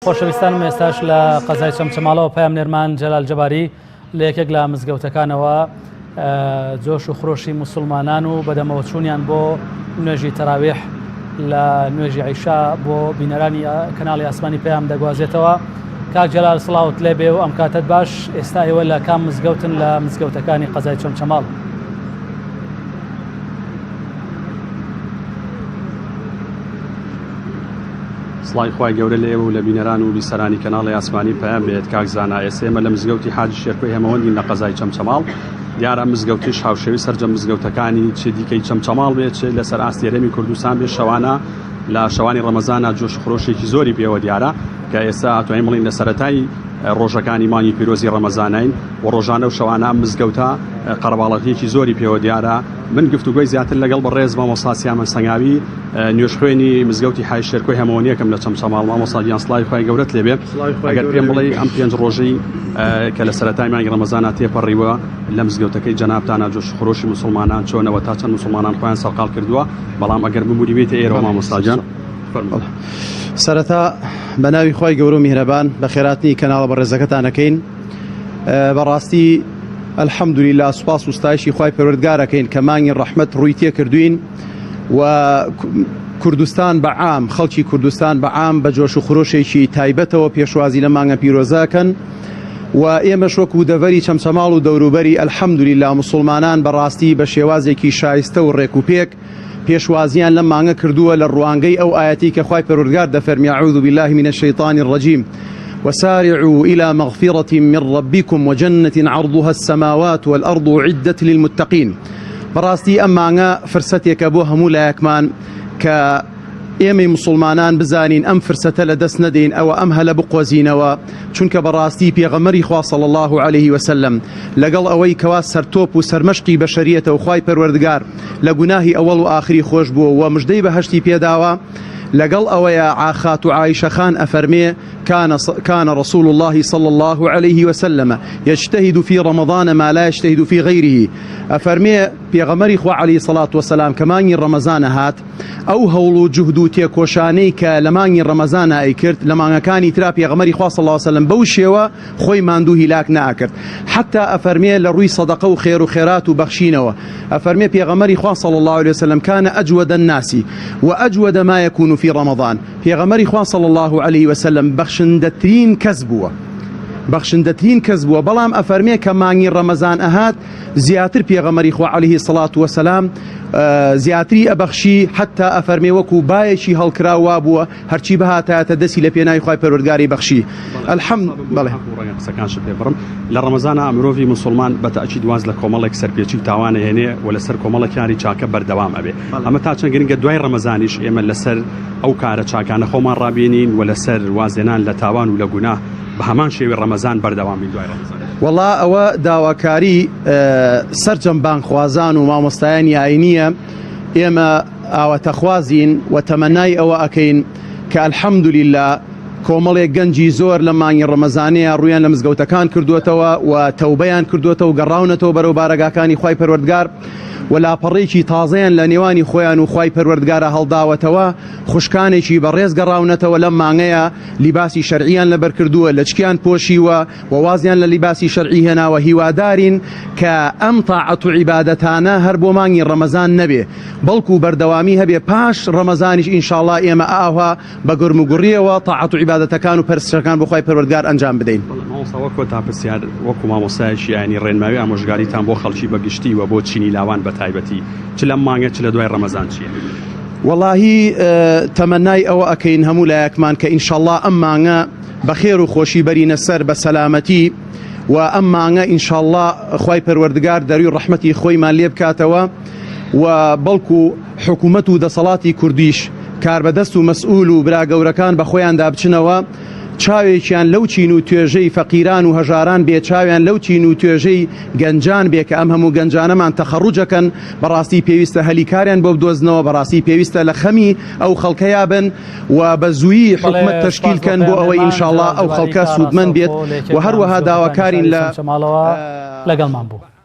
خۆشەویستانم ئێستاش لە قەزای چەمچەماڵەوە پەیام نێرمان جەلال جەباری لە یەکێک لە مزگەوتەکانەوە جۆش و خڕۆشی مسلمانان و بەدەمەوە چوونیان بۆ نوێژی تەراویح لە نوێژی عیشا بۆ بینەرانی کەناڵی ئاسمانی پەیام دەگوازێتەوە. کاک جەلال سڵاوت لێبێ و ئەم کاتت باش. ئێستا ئێوە لە کام مزگەوتن لە مزگەوتەکانی قەزای چەمچەماڵ؟ سڵای خوای گەورە لێ و لە بینەران و بیسەرانی کەناڵی ئاسمانی پەیام بێت. کاک زانا ئێسێمە لە مزگەوتی حاجی شێرکۆی هەمەوەندین لە قەزای چەمچەماڵ. دیارە مزگەوتیش هاوشێوی سەرجەم مزگەوتەکانی چ دیکەی چەمچەماڵ بێت چ لەسەر ئاستێرەمی کوردستان بێت. شەوانە لە شەوانی ڕەمەزانە جۆش خڕۆشێکی زۆری پێوە دیارە کە ئێستا ئەتوانین بڵین لە سەرەتای ڕۆژەکانی مانگی پیرۆزی ڕەمەزانین و ڕۆژانە و شەوانە مزگەوتە قەرەباڵغیەکی زۆری پێوە دیارە. من گفتوگۆی زیاتر لەگەڵ بەڕێز مامۆستا سیامەن سەنگاوی نوێژخوێنی مزگەوتی حاج شێرکۆی هەمەوەنیەکەم لە چەمچەماڵ. مامۆستا گیان سڵای خوای گەورەت لێبێ. ئەگەر پێم بڵێ ئەم 5 ڕۆژەی کە لە سەرەتای مانگی ڕەمەزانە تێپەڕیوە لە مزگەوتەکەی جەنابتانە جۆش خڕۆشی مسلمانان چۆنەوە تا چەند مسلمانان خۆیان سەرقاڵ کردووە. بەڵام ئەگەر بموری بێتە ئێرە مامۆستا گیان سەرەتا بە ناوی خوای گەورە و میهرەبان بە خێراتنی کەناڵە بەڕێزەکەتانەکەین. بەڕاستی الحەمدولیلا سوپاس و ستایشی خوای پەروەردگارەکەین کە مانگی ڕەحمەت ڕووی تێ کردوین و کوردستان بەعام خەڵکی کوردستان بەعام بە جۆش و خڕۆشێکی تایبەتەوە پێشوازی لە مانگە پیرۆزەکەن و ئێمە شۆک و دەڤەری چەمچەماڵ و دەوروبەری الحەمدولیلا موسڵمانان بەڕاستی بە شێوازێکی شایستە و ڕێک و پێک پێشوازیان لەم مانگە کردووە لە ڕوانگەی ئەو ئاەتی کە خوای پەروەردگار دەفەرمی أعوذ بالله من الشيطان الرجيم وسارعوا إلى مغفرة من ربكم وجنة عرضها السماوات والأرض عدت للمتقين. بەڕاستی ئەم مانگە فرسەتێکە بۆ هەموو لایەکمان کە ئێمەی مسلمانان بزانین ئەم فرسەتە لە دەست نەدەین ئەوە ئەم هەلە بقۆزینەوە چونکە بەڕاستی پێغەمبەری خوا صلی الله عليه وسلم لەگەڵ ئەوەی کەوا سەرتۆپ و سەرمەشقی بەشەریەتە و خوای پەروەردگار لە گوناهی ئەوەڵ و ئاخری خۆش بووە و مژدەی بەهەشتی پێداوە. لەگەڵ ئەوەیە عاخات و عایشە خان ئەفەرمێ كان رسول الله صلى الله عليه وسلم يجتهد في رمضان ما لا يجتهد في غيره. ئەفەرمێ پێغەمبەری خوا عليه الصلاة والسلام کە مانگی ڕەمەزانە هات ئەو هەوڵ و جوهد و تێکۆشانەی کە لە مانگی ڕەمەزانە ئەیکرد لە مانگەکانی ترا پێغەمبەری خوا صلی الله عليه وسلم بەو شێوە خۆی ماندوو هیلاک ناکرد. حتا ئەفەرمێ لە ڕووی سەدەقە و خێر و خێرات و بەخشینەوە ئەفەرمێ پێغەمبەری خوا صلی الله عليه وسلم كان أجود الناس وأجود ما يكون في رمضان. پێغەمبەری خوا صلی الله عليه وسلم بەخشندەترین کەس بووە بەخشندەترین کەس بووە. بەڵام ئەفەرمێ کە مانگی ڕەمەزان ئەهات زیاتر پێغەمبەری خوا عليه الصلاة والسلام زیاتری ئەبەخشی حتا ئەفەرمێ وەکو بایەکی هەڵکراوە بووە هەرچی بەهاتایەتە دەستی لە پێناوی خوای پەروەردگاری بەخشی. بەڵێ قسەکانشت پێ بڕم لە ڕەمەزانە مرۆڤی مسلمان بەتەئەکید واز لە کۆمەڵێک سەرپێچی و تاوانە هێنێ و لەسەر کۆمەڵێکیانی چاکە بەردەوام ئەبێ. ئەمە تا چەند گرنگە دوای ڕەمەزانیش ئێمە لەسەر ئەو کارە چاکانە خۆمان ڕابێنین و لەسەر وازێنان لە تاوان و لە گوناه بە هەمان شێوی ڕەمەزان بەردەوام بین دوای ڕەمەزان. وەڵا ئەوە داواکاری سەرجەم بانخوازان و مامۆستایانی ئاینیە. ئێمە ئاوەتەخوازین و تەمەنای ئەوە ئەکەین کە الحەمدولیلا کۆمەڵێک گەنجی زۆر لە مانگی ڕەمەزانەیە ڕویان لە مزگەوتەکان کردوێتەوە و تەوبەیان کردوێتەوە و گەڕاونەتەوە بەرەو بارەگاکانی خوای پەروەردگار و لاپەڕێکی تازەیان لە نێوانی خۆیان و خوای پەروەردگارە هەڵداوەتەوە خوشکانێکی بەڕێز گەڕاونەتەوە لەم مانگەیە لیباسی شەرعیان لەبەر کردووە لەچکیان پۆشیوە و وازیان لە لیباسی شەرعی هێناوە. هیوادارین کە ئەم تاعەت و عیبادەتانە هەر بۆ مانگی ڕەمەزان نەبێ بەڵکو بەردەوامی هەبێ پاش ڕەمەزانیش ئینشاءڵڵا ئێمە ئاوا بە گەرم و گوڕیەوە تاعەت و عیبادەتەکان و پەرستشەکان بۆ خوای پەروەردگار ئەنجام بدەین. وەکو مامۆستایەکی یانی ڕێنماوی ئامۆژگاریتان بۆ خەڵکی بەگشتی و بۆ چینی لاوان بە تایبەتی چ لەم مانگە چ لە دوای ڕەمەزان چییە؟ وەڵاهی تەمەنای ئەوە ئەکەین هەموو لایەکمان کە ئینشاءڵڵا ئەم مانگە بە خێر و خۆشی بەرینە سەر بە سەلامەتی و ئەم مانگە ئینشاءڵڵا خوای پەروەردگار دەروی ڕەحمەتی خۆیمان لێ بکاتەوە و بەڵکو حکوومەت و دەسەڵاتی کوردیش کاربەدەست و مەسئول و برا گەورەکان بە خۆیان دابچنەوە چاوێکیان لەو چین و توێژەی فەقیران و هەژاران بێ چاویان لەو چین و توێژەی گەنجان بێ کە ئەم هەموو گەنجانەمان تەخەڕوجەکەن بەڕاستی پێویستە هەلیکاریان بۆ بدۆزنەوە بەڕاستی پێویستە لە خەمی ئەو خەڵکەیا بن و بە زوویی حکومەت تەشکیلکەن بۆ ئەوەی ئینشاءڵڵا ئەو خەڵکە سوودمەند بێت و هەروەها داواکارین لەگەڵمان بوو.